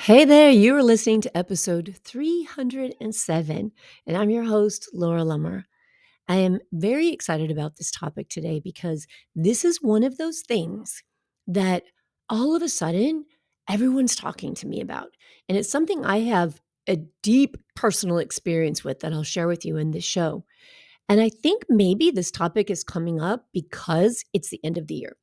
Hey there, you are listening to episode 307, and I'm your host, Laura Lummer. I am very excited about this topic today because this is one of those things that all of a sudden everyone's talking to me about. And it's something I have a deep personal experience with that I'll share with you in this show. And I think maybe this topic is coming up because it's the end of the year.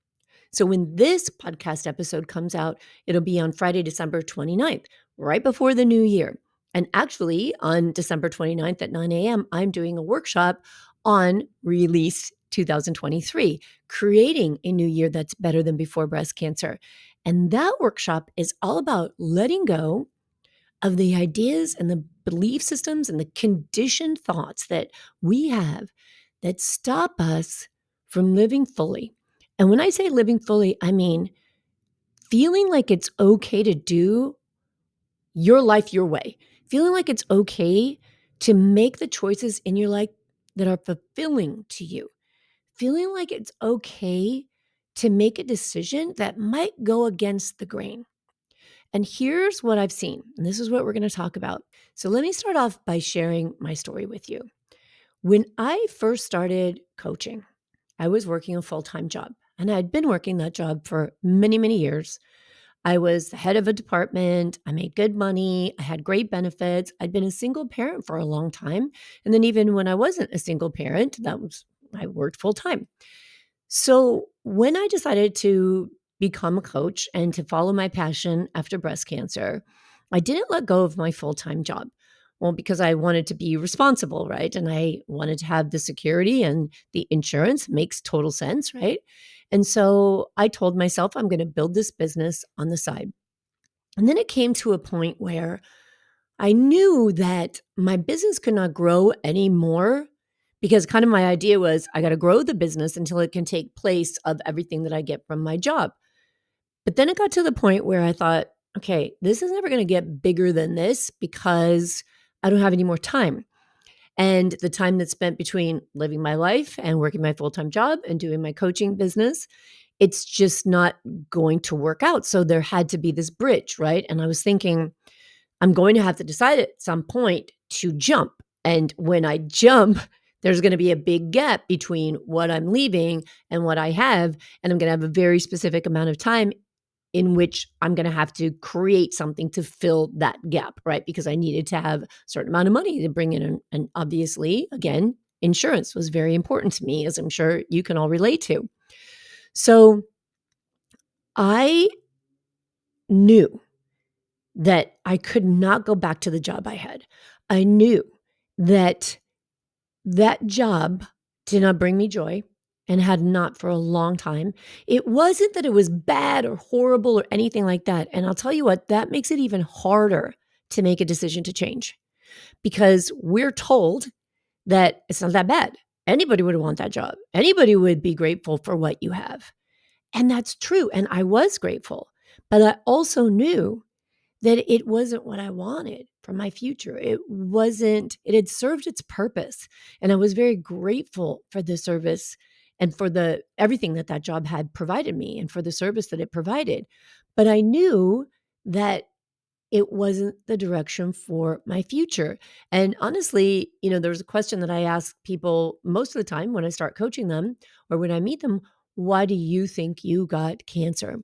So when this podcast episode comes out, it'll be on Friday, December 29th, right before the new year. And actually, on December 29th at 9 a.m., I'm doing a workshop on Release 2023, creating a new year that's better than before breast cancer. And that workshop is all about letting go of the ideas and the belief systems and the conditioned thoughts that we have that stop us from living fully. And when I say living fully, I mean feeling like it's okay to do your life your way, feeling like it's okay to make the choices in your life that are fulfilling to you, feeling like it's okay to make a decision that might go against the grain. And here's what I've seen, and this is what we're going to talk about. So let me start off by sharing my story with you. When I first started coaching, I was working a full-time job, and I'd been working that job for many, many years. I was the head of a department. I made good money. I had great benefits. I'd been a single parent for a long time. And then even when I wasn't a single parent, I worked full time. So when I decided to become a coach and to follow my passion after breast cancer, I didn't let go of my full time job. Well, because I wanted to be responsible, right? And I wanted to have the security and the insurance makes total sense, right? And so I told myself I'm going to build this business on the side. And then it came to a point where I knew that my business could not grow anymore because kind of my idea was I got to grow the business until it can take place of everything that I get from my job. But then it got to the point where I thought, okay, this is never going to get bigger than this because I don't have any more time. And the time that's spent between living my life and working my full time job and doing my coaching business, it's just not going to work out. So there had to be this bridge, right? And I was thinking, I'm going to have to decide at some point to jump. And when I jump, there's going to be a big gap between what I'm leaving and what I have. And I'm going to have a very specific amount of time in which I'm going to have to create something to fill that gap, right? Because I needed to have a certain amount of money to bring in. And obviously, again, insurance was very important to me, as I'm sure you can all relate to. So I knew that I could not go back to the job I had. I knew that that job did not bring me joy and had not for a long time. It wasn't that it was bad or horrible or anything like that. And I'll tell you what, that makes it even harder to make a decision to change because we're told that it's not that bad. Anybody would want that job. Anybody would be grateful for what you have. And that's true. And I was grateful. But I also knew that it wasn't what I wanted for my future. It had served its purpose. And I was very grateful for the service and for the everything that that job had provided me and for the service that it provided. But I knew that it wasn't the direction for my future. And honestly, there's a question that I ask people most of the time when I start coaching them or when I meet them, why do you think you got cancer?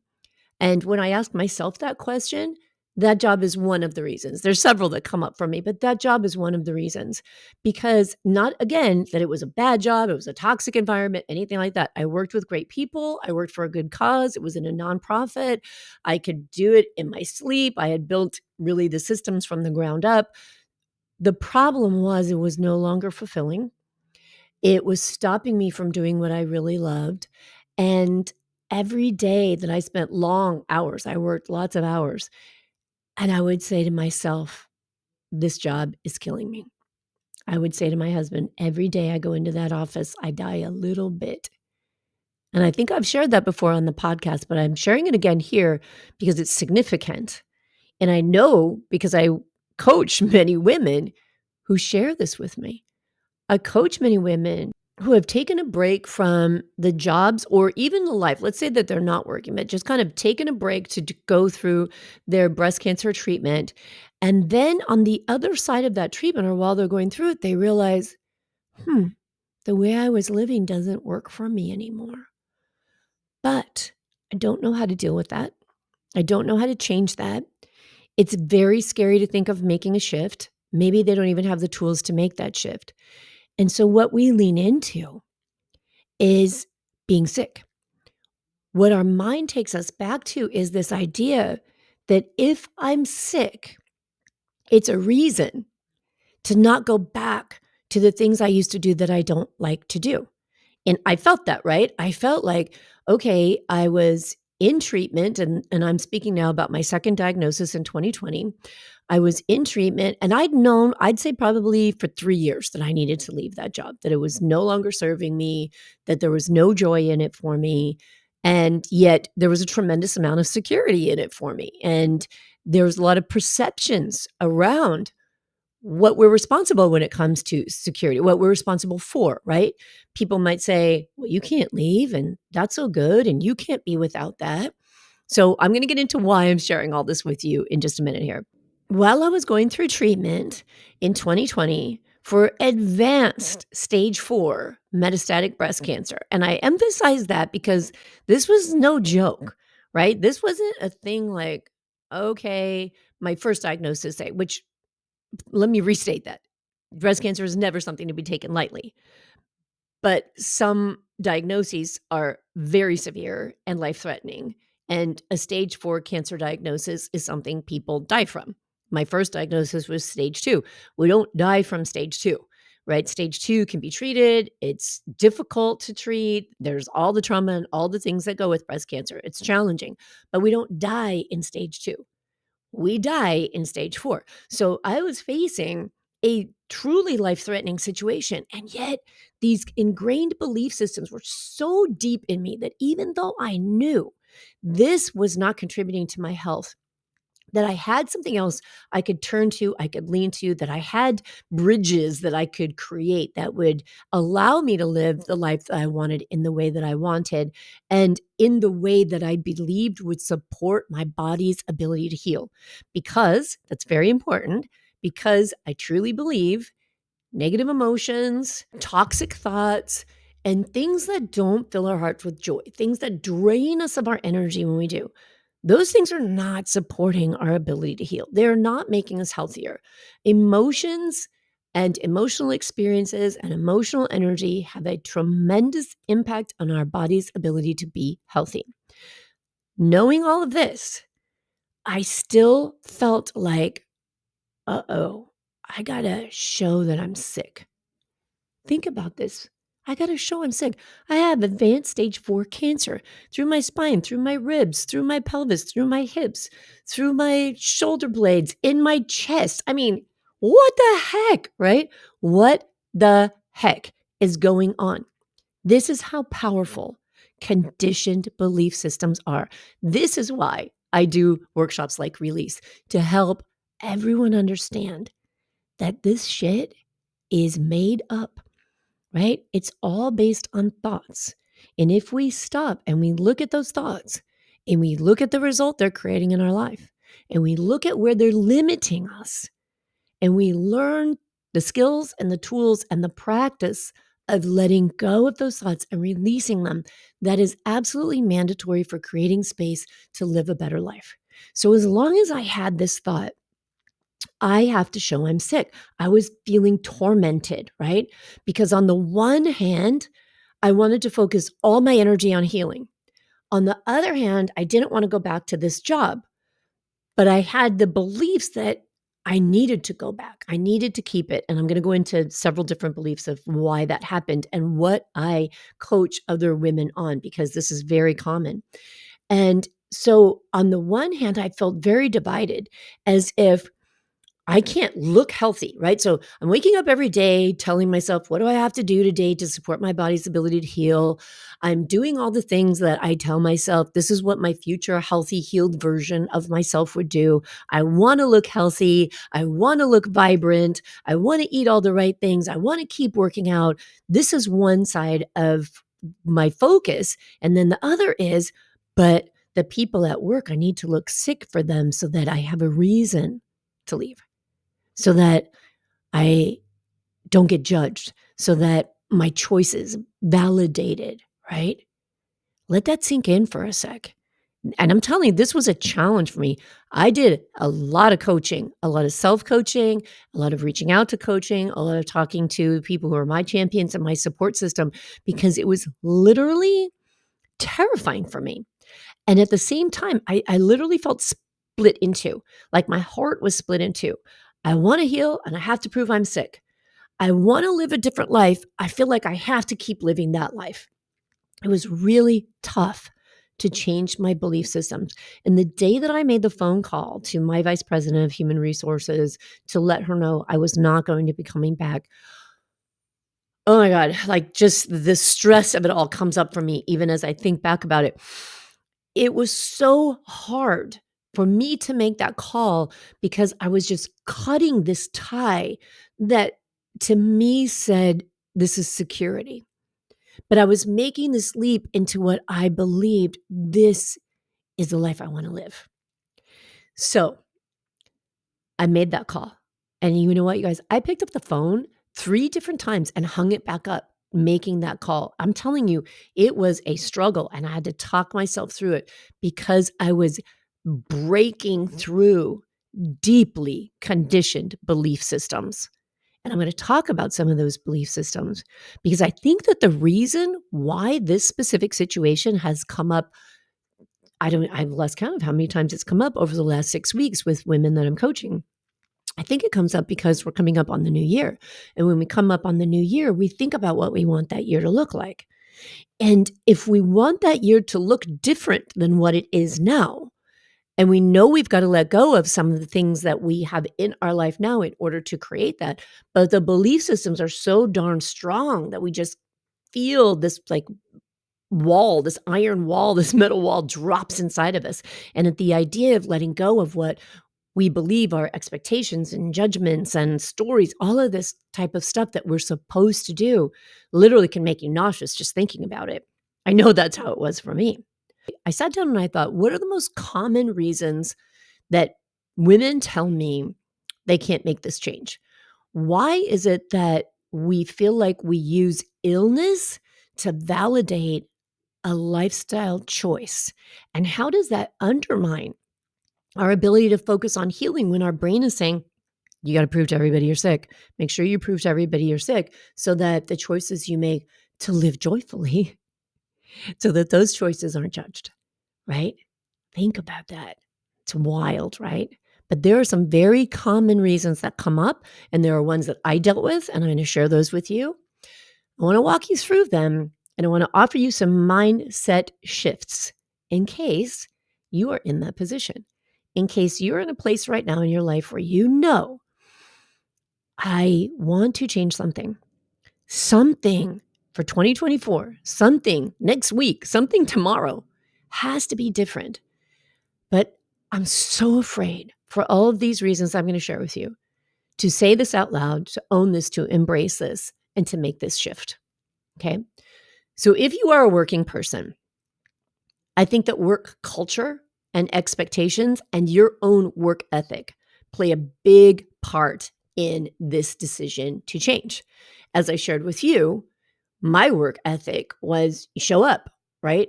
And when I ask myself that question, that job is one of the reasons. There's several that come up for me, but that job is one of the reasons because not again that it was a bad job, it was a toxic environment, anything like that. I worked with great people. I worked for a good cause. It was in a nonprofit. I could do it in my sleep. I had built really the systems from the ground up. The problem was it was no longer fulfilling. It was stopping me from doing what I really loved. And every day that I spent long hours, I worked lots of hours, and I would say to myself, this job is killing me. I would say to my husband, every day I go into that office, I die a little bit. And I think I've shared that before on the podcast, but I'm sharing it again here because it's significant. And I know because I coach many women who share this with me. I coach many women who have taken a break from the jobs or even the life. Let's say that they're not working, but just kind of taken a break to go through their breast cancer treatment. And then on the other side of that treatment, or while they're going through it, they realize, hmm, the way I was living doesn't work for me anymore. But I don't know how to deal with that. I don't know how to change that. It's very scary to think of making a shift. Maybe they don't even have the tools to make that shift. And so what we lean into is being sick. What our mind takes us back to is this idea that if I'm sick, it's a reason to not go back to the things I used to do that I don't like to do. And I felt that, right? I felt like, okay, I was in treatment, and I'm speaking now about my second diagnosis in 2020. I was in treatment, and I'd known, I'd say probably for 3 years, that I needed to leave that job, that it was no longer serving me, that there was no joy in it for me, and yet there was a tremendous amount of security in it for me, and there's a lot of perceptions around what we're responsible when it comes to security, what we're responsible for, right? People might say, well, you can't leave, and that's so good, and you can't be without that. So I'm going to get into why I'm sharing all this with you in just a minute here. While I was going through treatment in 2020 for advanced stage 4 metastatic breast cancer, and I emphasize that because this was no joke, right? This wasn't a thing like, okay, my first diagnosis, which let me restate that. Breast cancer is never something to be taken lightly, but some diagnoses are very severe and life-threatening, and a stage 4 cancer diagnosis is something people die from. My first diagnosis was stage 2. We don't die from stage 2, right? Stage 2 can be treated. It's difficult to treat. There's all the trauma and all the things that go with breast cancer. It's challenging, but we don't die in stage 2. We die in stage 4. So I was facing a truly life-threatening situation, and yet these ingrained belief systems were so deep in me that even though I knew this was not contributing to my health, that I had something else I could turn to, I could lean to, that I had bridges that I could create that would allow me to live the life that I wanted in the way that I wanted and in the way that I believed would support my body's ability to heal. Because that's very important, because I truly believe negative emotions, toxic thoughts, and things that don't fill our hearts with joy, things that drain us of our energy when we do, those things are not supporting our ability to heal. They're not making us healthier. Emotions and emotional experiences and emotional energy have a tremendous impact on our body's ability to be healthy. Knowing all of this, I still felt like, uh-oh, I gotta show that I'm sick. Think about this. I gotta show I'm sick. I have advanced stage 4 cancer through my spine, through my ribs, through my pelvis, through my hips, through my shoulder blades, in my chest. I mean, what the heck, right? What the heck is going on? This is how powerful conditioned belief systems are. This is why I do workshops like Release, to help everyone understand that this shit is made up, right? It's all based on thoughts. And if we stop and we look at those thoughts and we look at the result they're creating in our life and we look at where they're limiting us and we learn the skills and the tools and the practice of letting go of those thoughts and releasing them, that is absolutely mandatory for creating space to live a better life. So as long as I had this thought, I have to show I'm sick. I was feeling tormented, right? Because on the one hand, I wanted to focus all my energy on healing. On the other hand, I didn't want to go back to this job, but I had the beliefs that I needed to go back. I needed to keep it. And I'm going to go into several different beliefs of why that happened and what I coach other women on, because this is very common. And so on the one hand, I felt very divided, as if I can't look healthy, right? So I'm waking up every day telling myself, what do I have to do today to support my body's ability to heal? I'm doing all the things that I tell myself, this is what my future healthy, healed version of myself would do. I want to look healthy. I want to look vibrant. I want to eat all the right things. I want to keep working out. This is one side of my focus. And then the other is, but the people at work, I need to look sick for them so that I have a reason to leave, so that I don't get judged, so that my choice is validated, right? Let that sink in for a sec. And I'm telling you, this was a challenge for me. I did a lot of coaching, a lot of self-coaching, a lot of reaching out to coaching, a lot of talking to people who are my champions and my support system, because it was literally terrifying for me. And at the same time, I literally felt split into, like my heart was split into. I want to heal and I have to prove I'm sick. I want to live a different life. I feel like I have to keep living that life. It was really tough to change my belief systems. And the day that I made the phone call to my vice president of human resources to let her know I was not going to be coming back, oh my God, like just the stress of it all comes up for me, even as I think back about it. It was so hard for me to make that call because I was just cutting this tie that to me said, this is security. But I was making this leap into what I believed this is the life I want to live. So I made that call. And you know what, you guys? I picked up the phone 3 different times and hung it back up, making that call. I'm telling you, it was a struggle, and I had to talk myself through it because I was breaking through deeply conditioned belief systems. And I'm going to talk about some of those belief systems because I think that the reason why this specific situation has come up, I've lost count of how many times it's come up over the last 6 weeks with women that I'm coaching. I think it comes up because we're coming up on the new year. And when we come up on the new year, we think about what we want that year to look like. And if we want that year to look different than what it is now, and we know we've got to let go of some of the things that we have in our life now in order to create that, but the belief systems are so darn strong that we just feel this like wall, this iron wall, this metal wall drops inside of us. And at the idea of letting go of what we believe our expectations and judgments and stories, all of this type of stuff that we're supposed to do literally can make you nauseous just thinking about it. I know that's how it was for me. I sat down and I thought, what are the most common reasons that women tell me they can't make this change? Why is it that we feel like we use illness to validate a lifestyle choice? And how does that undermine our ability to focus on healing when our brain is saying, you got to prove to everybody you're sick. Make sure you prove to everybody you're sick so that the choices you make to live joyfully, so that those choices aren't judged, right? Think about that. It's wild, right? But there are some very common reasons that come up, and there are ones that I dealt with, and I'm going to share those with you. I want to walk you through them, and I want to offer you some mindset shifts in case you are in that position, in case you're in a place right now in your life where you know, I want to change something for 2024, something next week, something tomorrow has to be different. But I'm so afraid for all of these reasons I'm going to share with you to say this out loud, to own this, to embrace this, and to make this shift. Okay. So if you are a working person, I think that work culture and expectations and your own work ethic play a big part in this decision to change. As I shared with you, my work ethic was show up, right?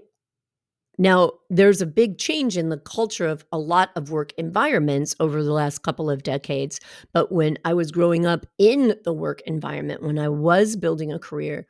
Now, there's a big change in the culture of a lot of work environments over the last couple of decades. But when I was growing up in the work environment, when I was building a career,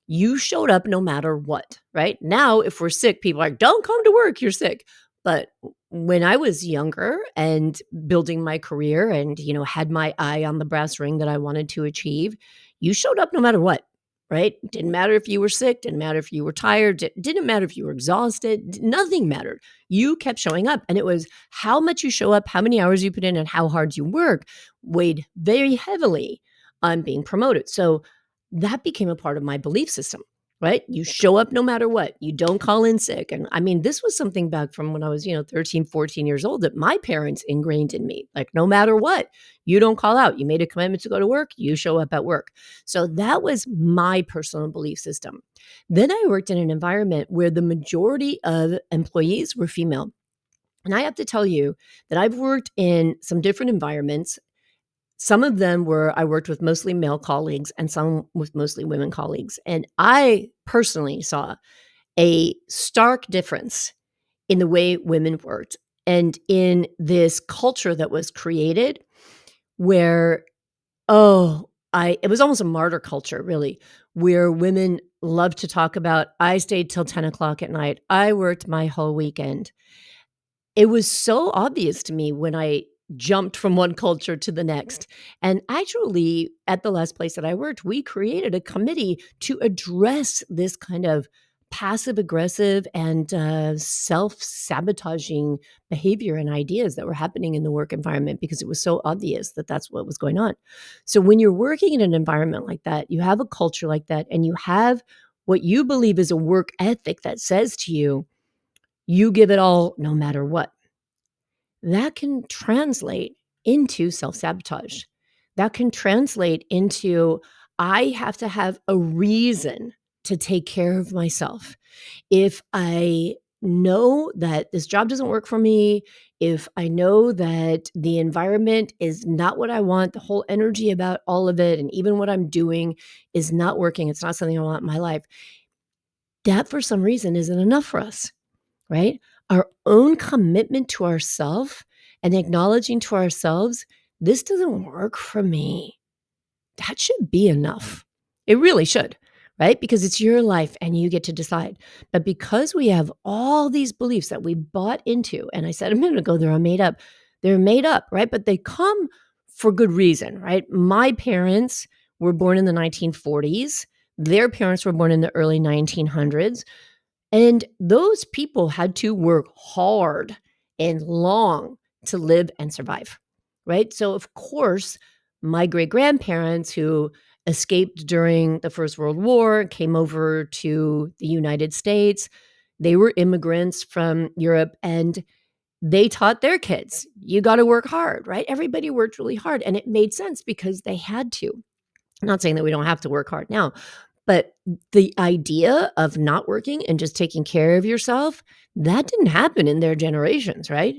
you showed up no matter what, right? Now, if we're sick, people are like, don't come to work, you're sick. But when I was younger and building my career and, had my eye on the brass ring that I wanted to achieve, you showed up no matter what, right? Didn't matter if you were sick, didn't matter if you were tired, didn't matter if you were exhausted, nothing mattered. You kept showing up. And it was how much you show up, how many hours you put in, and how hard you work weighed very heavily on being promoted. So that became a part of my belief system. Right? You show up no matter what. You don't call in sick. And I mean, this was something back from when I was, 13, 14 years old that my parents ingrained in me. Like, no matter what, you don't call out. You made a commitment to go to work, you show up at work. So that was my personal belief system. Then I worked in an environment where the majority of employees were female. And I have to tell you that I've worked in some different environments. Some of them were I worked with mostly male colleagues and some with mostly women colleagues. And I personally saw a stark difference in the way women worked and in this culture that was created where, it was almost a martyr culture, really, where women loved to talk about, I stayed till 10 o'clock at night. I worked my whole weekend. It was so obvious to me when I jumped from one culture to the next. And actually, at the last place that I worked, we created a committee to address this kind of passive aggressive and self-sabotaging behavior and ideas that were happening in the work environment because it was so obvious that that's what was going on. So when you're working in an environment like that, you have a culture like that, and you have what you believe is a work ethic that says to you, you give it all no matter what. That can translate into self-sabotage. That can translate into, I have to have a reason to take care of myself. If I know that this job doesn't work for me, if I know that the environment is not what I want, the whole energy about all of it, and even what I'm doing is not working, it's not something I want in my life, that for some reason isn't enough for us. Right? Our own commitment to ourself and acknowledging to ourselves, this doesn't work for me. That should be enough. It really should, right? Because it's your life and you get to decide. But because we have all these beliefs that we bought into, and I said a minute ago, they're made up, right? But they come for good reason, right? My parents were born in the 1940s. Their parents were born in the early 1900s. And those people had to work hard and long to live and survive, right? So, of course, my great grandparents who escaped during the First World War came over to the United States. They were immigrants from Europe and they taught their kids, you got to work hard, right? Everybody worked really hard and it made sense because they had to. I'm not saying that we don't have to work hard now, but the idea of not working and just taking care of yourself, that didn't happen in their generations, right?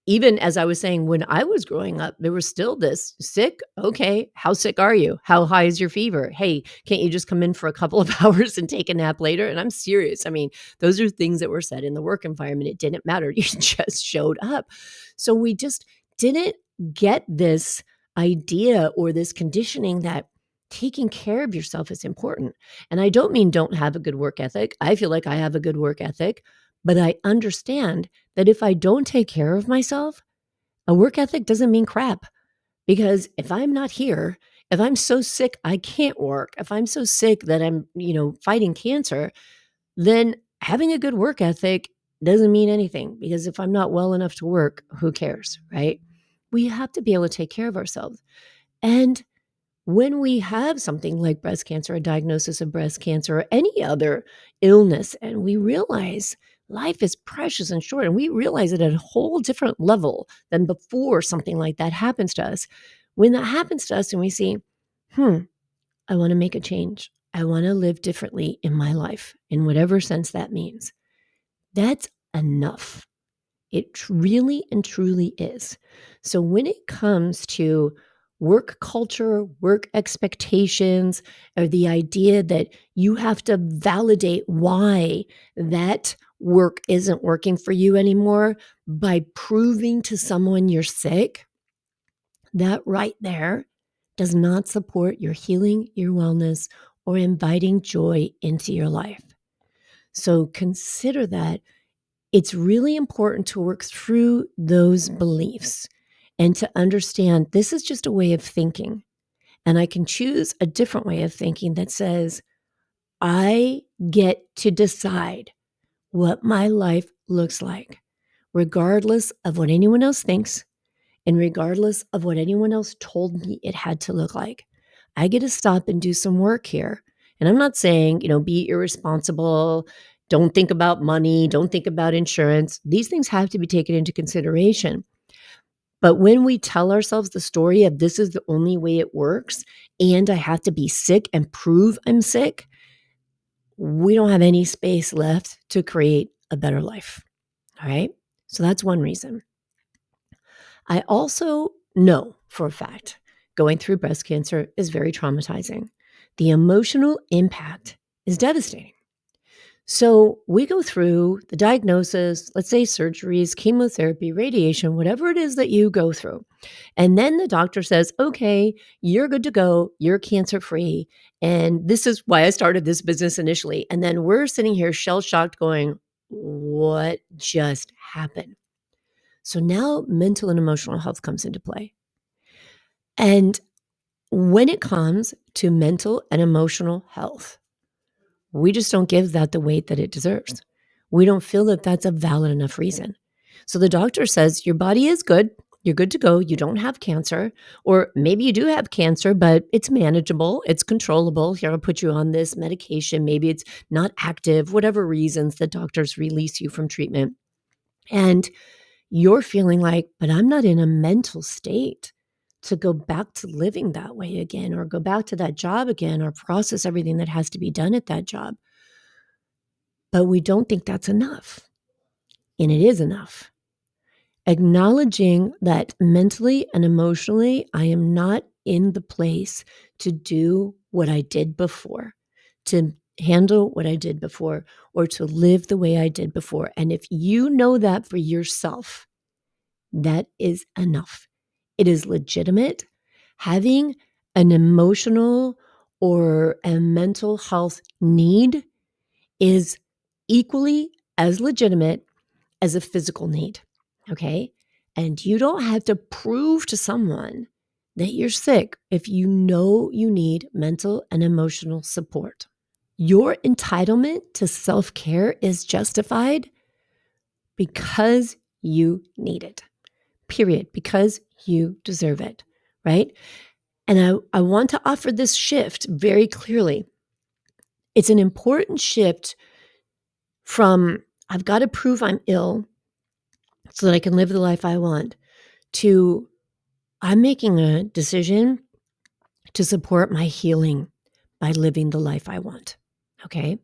Even as I was saying, when I was growing up, there was still this sick. Okay. How sick are you? How high is your fever? Hey, can't you just come in for a couple of hours and take a nap later? And I'm serious. I mean, those are things that were said in the work environment. It didn't matter. You just showed up. So we just didn't get this idea or this conditioning that taking care of yourself is important. And I don't mean don't have a good work ethic. I feel like I have a good work ethic, but I understand that if I don't take care of myself, a work ethic doesn't mean crap. Because if I'm not here, if I'm so sick I can't work, if I'm so sick that I'm, fighting cancer, then having a good work ethic doesn't mean anything. Because if I'm not well enough to work, who cares, right? We have to be able to take care of ourselves. And when we have something like breast cancer, a diagnosis of breast cancer, or any other illness, and we realize life is precious and short, and we realize it at a whole different level than before something like that happens to us. When that happens to us and we see, I want to make a change. I want to live differently in my life, in whatever sense that means. That's enough. It really and truly is. So when it comes to work culture, work expectations, or the idea that you have to validate why that work isn't working for you anymore by proving to someone you're sick, that right there does not support your healing, your wellness, or inviting joy into your life. So consider that it's really important to work through those beliefs and to understand this is just a way of thinking. And I can choose a different way of thinking that says, I get to decide what my life looks like, regardless of what anyone else thinks and regardless of what anyone else told me it had to look like. I get to stop and do some work here. And I'm not saying, be irresponsible, don't think about money, don't think about insurance. These things have to be taken into consideration. But when we tell ourselves the story of this is the only way it works, and I have to be sick and prove I'm sick, we don't have any space left to create a better life. All right. So that's one reason. I also know for a fact going through breast cancer is very traumatizing. The emotional impact is devastating. So we go through the diagnosis, let's say surgeries, chemotherapy, radiation, whatever it is that you go through. And then the doctor says, okay, you're good to go. You're cancer free. And this is why I started this business initially. And then we're sitting here shell shocked going, what just happened? So now mental and emotional health comes into play. And when it comes to mental and emotional health, we just don't give that the weight that it deserves. We don't feel that that's a valid enough reason. So the doctor says, your body is good. You're good to go. You don't have cancer. Or maybe you do have cancer, but it's manageable. It's controllable. Here, I'll put you on this medication. Maybe it's not active, whatever reasons the doctors release you from treatment. And you're feeling like, but I'm not in a mental state to go back to living that way again, or go back to that job again, or process everything that has to be done at that job. But we don't think that's enough. And it is enough. Acknowledging that mentally and emotionally, I am not in the place to do what I did before, to handle what I did before, or to live the way I did before. And if you know that for yourself, that is enough. It is legitimate. Having an emotional or a mental health need is equally as legitimate as a physical need. Okay. And you don't have to prove to someone that you're sick if you know you need mental and emotional support. Your entitlement to self care is justified because you need it, period, because you deserve it. Right. And I want to offer this shift very clearly. It's an important shift from I've got to prove I'm ill so that I can live the life I want to I'm making a decision to support my healing by living the life I want. Okay.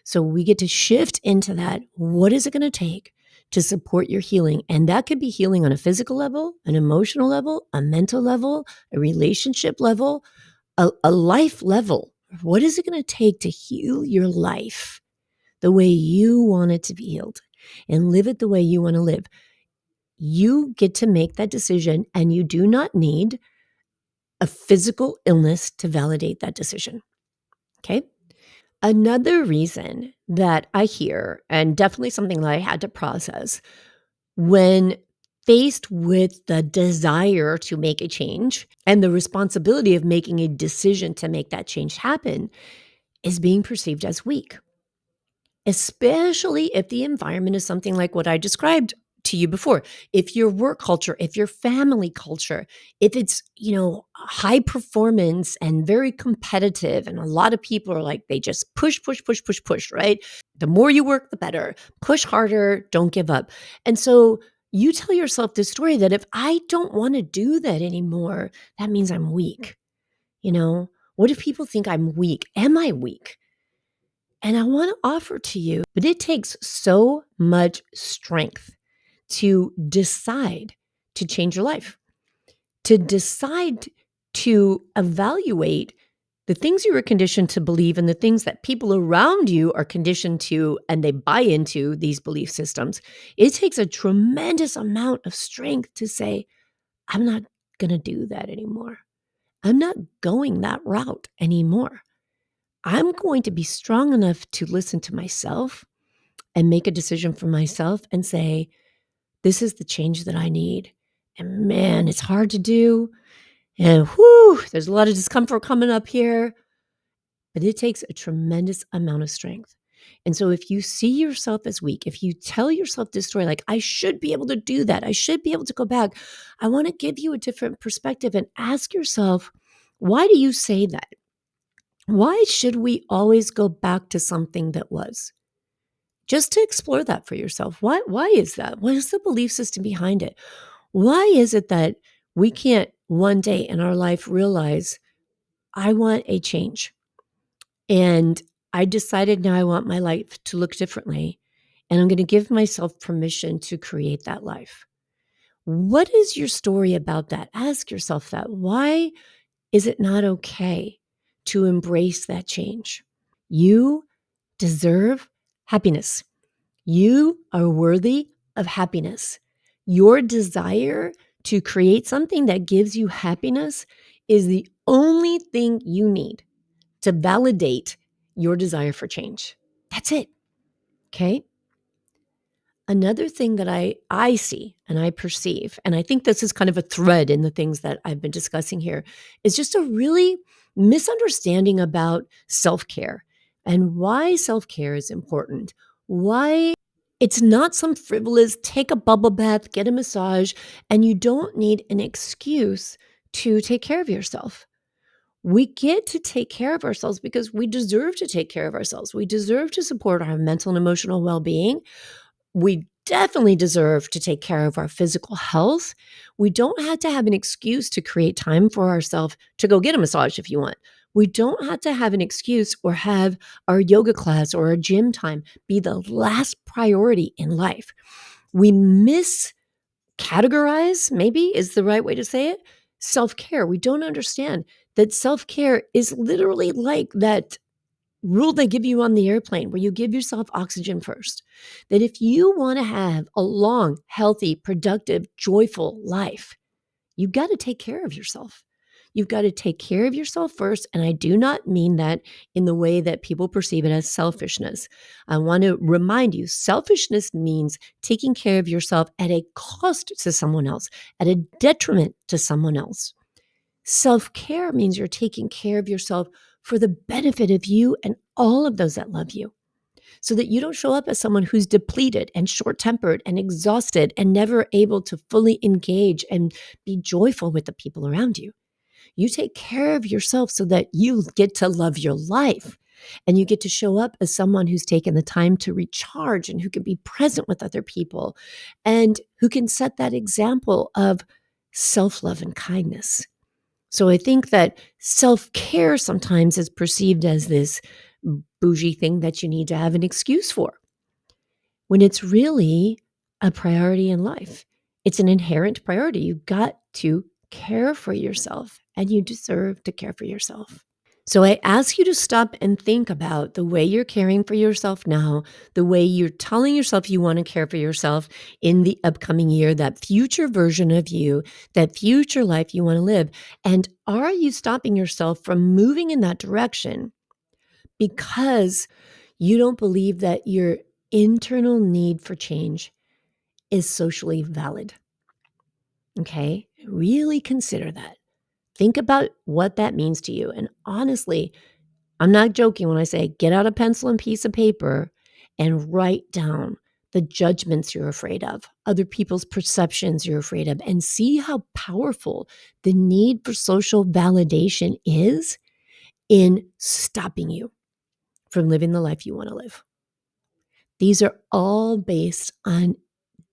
So we get to shift into that. What is it going to take to support your healing? And that could be healing on a physical level, an emotional level, a mental level, a relationship level, a life level. What is it going to take to heal your life the way you want it to be healed and live it the way you want to live? You get to make that decision, and you do not need a physical illness to validate that decision. Okay. Another reason that I hear, and definitely something that I had to process when faced with the desire to make a change and the responsibility of making a decision to make that change happen, is being perceived as weak, especially if the environment is something like what I described to you before. If your work culture, if your family culture, if it's, high performance and very competitive, and a lot of people are like, they just push, push, push, push, push, right? The more you work, the better. Push harder, don't give up. And so you tell yourself this story that if I don't want to do that anymore, that means I'm weak. What if people think I'm weak? Am I weak? And I want to offer to you, but it takes so much strength to decide to change your life, to decide to evaluate the things you were conditioned to believe and the things that people around you are conditioned to, and they buy into these belief systems. It takes a tremendous amount of strength to say, I'm not going to do that anymore. I'm not going that route anymore. I'm going to be strong enough to listen to myself and make a decision for myself and say, this is the change that I need. And man, it's hard to do. And whew, there's a lot of discomfort coming up here, but it takes a tremendous amount of strength. And so if you see yourself as weak, if you tell yourself this story, like, I should be able to do that, I should be able to go back, I want to give you a different perspective and ask yourself, why do you say that? Why should we always go back to something that was? Just to explore that for yourself. Why is that? What is the belief system behind it? Why is it that we can't one day in our life realize, I want a change? And I decided now I want my life to look differently. And I'm going to give myself permission to create that life. What is your story about that? Ask yourself that. Why is it not okay to embrace that change? You deserve happiness. You are worthy of happiness. Your desire to create something that gives you happiness is the only thing you need to validate your desire for change. That's it. Okay. Another thing that I see and I perceive, and I think this is kind of a thread in the things that I've been discussing here, is just a really misunderstanding about self-care and why self-care is important. Why it's not some frivolous take a bubble bath, get a massage, and you don't need an excuse to take care of yourself. We get to take care of ourselves because we deserve to take care of ourselves. We deserve to support our mental and emotional well-being. We definitely deserve to take care of our physical health. We don't have to have an excuse to create time for ourselves to go get a massage if you want. We don't have to have an excuse or have our yoga class or our gym time be the last priority in life. We miscategorize, maybe is the right way to say it, self-care. We don't understand that self-care is literally like that rule they give you on the airplane where you give yourself oxygen first. That if you want to have a long, healthy, productive, joyful life, you've got to take care of yourself. You've got to take care of yourself first. And I do not mean that in the way that people perceive it as selfishness. I want to remind you, selfishness means taking care of yourself at a cost to someone else, at a detriment to someone else. Self-care means you're taking care of yourself for the benefit of you and all of those that love you, so that you don't show up as someone who's depleted and short-tempered and exhausted and never able to fully engage and be joyful with the people around you. You take care of yourself so that you get to love your life and you get to show up as someone who's taken the time to recharge and who can be present with other people and who can set that example of self-love and kindness. So I think that self-care sometimes is perceived as this bougie thing that you need to have an excuse for, when it's really a priority in life. It's an inherent priority. You've got to care for yourself, and you deserve to care for yourself. So I ask you to stop and think about the way you're caring for yourself now, the way you're telling yourself you want to care for yourself in the upcoming year, that future version of you, that future life you want to live. And are you stopping yourself from moving in that direction because you don't believe that your internal need for change is socially valid? Okay, really consider that. Think about what that means to you. And honestly, I'm not joking when I say get out a pencil and piece of paper and write down the judgments you're afraid of, other people's perceptions you're afraid of, and see how powerful the need for social validation is in stopping you from living the life you want to live. These are all based on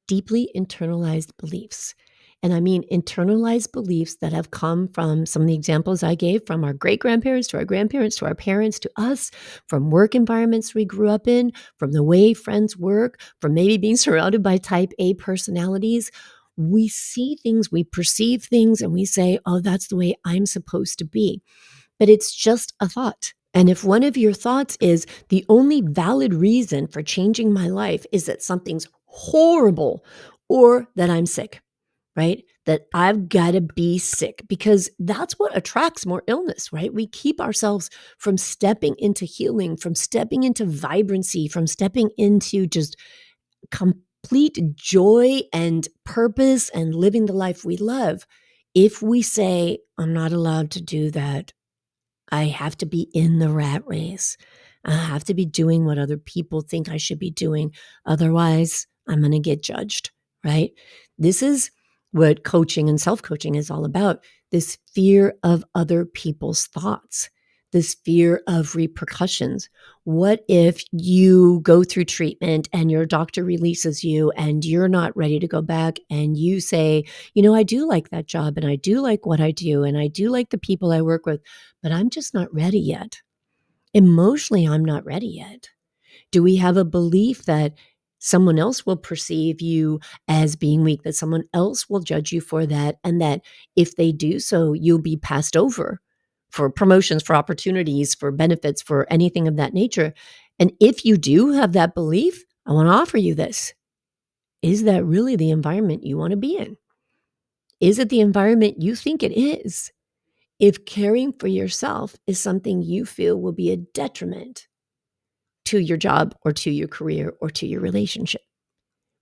deeply internalized beliefs. And I mean internalized beliefs that have come from some of the examples I gave, from our great grandparents to our grandparents to our parents to us, from work environments we grew up in, from the way friends work, from maybe being surrounded by type A personalities. We see things, we perceive things, and we say, oh, that's the way I'm supposed to be. But it's just a thought. And if one of your thoughts is the only valid reason for changing my life is that something's horrible or that I'm sick, right? That I've got to be sick, because that's what attracts more illness, right? We keep ourselves from stepping into healing, from stepping into vibrancy, from stepping into just complete joy and purpose and living the life we love If we say, I'm not allowed to do that, I have to be in the rat race. I have to be doing what other people think I should be doing. Otherwise, I'm going to get judged, right? This is what coaching and self coaching is all about, this fear of other people's thoughts, this fear of repercussions. What if you go through treatment and your doctor releases you and you're not ready to go back and you say, I do like that job and I do like what I do and I do like the people I work with, but I'm just not ready yet. Emotionally, I'm not ready yet. Do we have a belief that someone else will perceive you as being weak, that someone else will judge you for that, and that if they do so, you'll be passed over for promotions, for opportunities, for benefits, for anything of that nature? And if you do have that belief, I want to offer you this. Is that really the environment you want to be in? Is it the environment you think it is? If caring for yourself is something you feel will be a detriment to your job or to your career or to your relationship,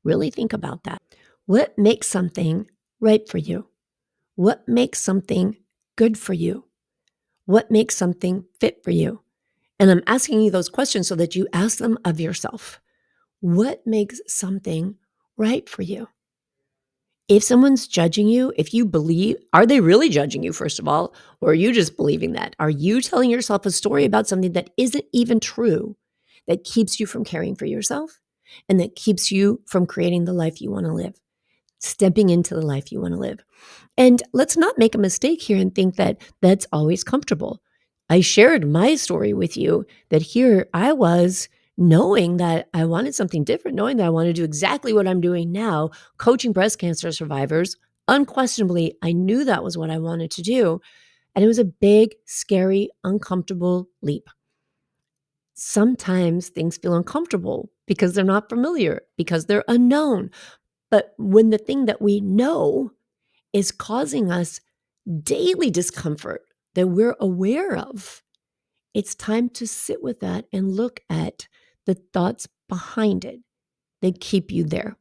really think about that. What makes something right for you? What makes something good for you? What makes something fit for you? And I'm asking you those questions so that you ask them of yourself. What makes something right for you? If someone's judging you, if you believe, are they really judging you, first of all? Or are you just believing that? Are you telling yourself a story about something that isn't even true, that keeps you from caring for yourself and that keeps you from creating the life you want to live, stepping into the life you want to live? And let's not make a mistake here and think that that's always comfortable. I shared my story with you that here I was knowing that I wanted something different, knowing that I wanted to do exactly what I'm doing now, coaching breast cancer survivors. Unquestionably, I knew that was what I wanted to do. And it was a big, scary, uncomfortable leap. Sometimes things feel uncomfortable because they're not familiar, because they're unknown. But when the thing that we know is causing us daily discomfort that we're aware of, it's time to sit with that and look at the thoughts behind it that keep you there.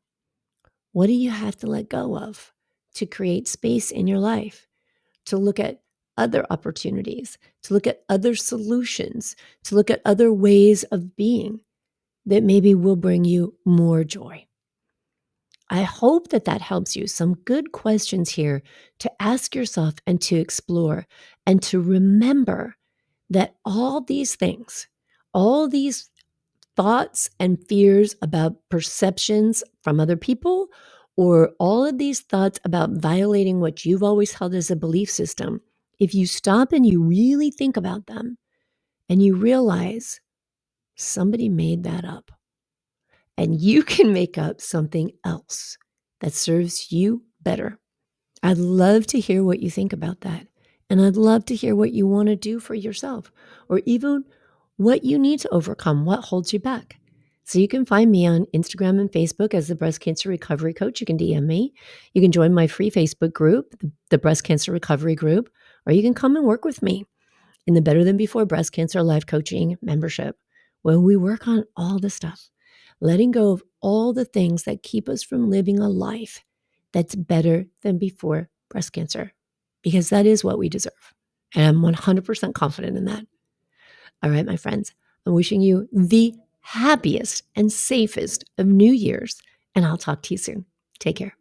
What do you have to let go of to create space in your life, to look at other opportunities, to look at other solutions, to look at other ways of being that maybe will bring you more joy? I hope that that helps you. Some good questions here to ask yourself and to explore and to remember that all these things, all these thoughts and fears about perceptions from other people, or all of these thoughts about violating what you've always held as a belief system, if you stop and you really think about them and you realize somebody made that up and you can make up something else that serves you better. I'd love to hear what you think about that. And I'd love to hear what you want to do for yourself, or even what you need to overcome, what holds you back. So you can find me on Instagram and Facebook as the Breast Cancer Recovery Coach. You can DM me. You can join my free Facebook group, the Breast Cancer Recovery Group, or you can come and work with me in the Better Than Before Breast Cancer Life Coaching membership, where we work on all the stuff, letting go of all the things that keep us from living a life that's better than before breast cancer, because that is what we deserve. And I'm 100% confident in that. All right, my friends, I'm wishing you the happiest and safest of New Year's, and I'll talk to you soon. Take care.